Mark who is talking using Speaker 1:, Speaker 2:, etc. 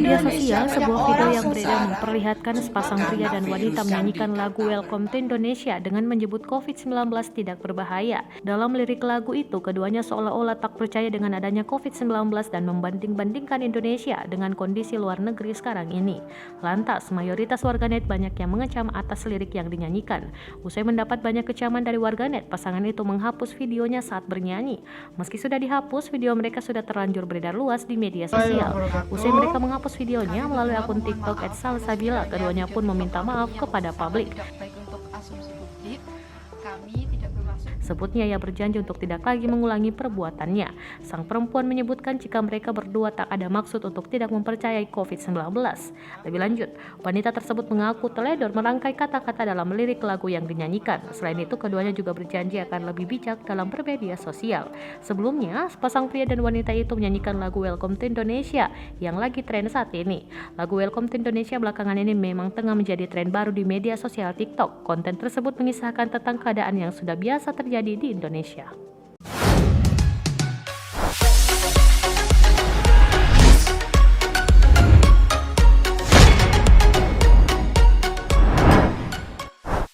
Speaker 1: media sosial, sebuah video yang beredar memperlihatkan sepasang pria dan wanita menyanyikan lagu Welcome to Indonesia dengan menyebut COVID-19 tidak berbahaya. Dalam lirik lagu itu, keduanya seolah-olah tak percaya dengan adanya COVID-19 dan membanding-bandingkan Indonesia dengan kondisi luar negeri sekarang ini. Lantas, mayoritas warganet banyak yang mengecam atas lirik yang dinyanyikan. Usai mendapat banyak kecaman dari warganet, pasangan itu menghapus videonya saat bernyanyi. Meski sudah dihapus, video mereka sudah terlanjur beredar luas di media sosial. Usai mereka menghapus videonya melalui akun TikTok @salsabila, keduanya pun meminta maaf kepada publik.
Speaker 2: Tidak baik untuk asumsi publik. Kami tidak bermaksud.
Speaker 1: Sebutnya ia berjanji untuk tidak lagi mengulangi perbuatannya. Sang perempuan menyebutkan jika mereka berdua tak ada maksud untuk tidak mempercayai COVID-19. Lebih lanjut, wanita tersebut mengaku teledor merangkai kata-kata dalam lirik lagu yang dinyanyikan. Selain itu, keduanya juga berjanji akan lebih bijak dalam bermedia sosial. Sebelumnya, sepasang pria dan wanita itu menyanyikan lagu Welcome to Indonesia yang lagi tren saat ini. Lagu Welcome to Indonesia belakangan ini memang tengah menjadi tren baru di media sosial TikTok. Konten tersebut mengisahkan tentang keadaan yang sudah biasa terjadi di Indonesia.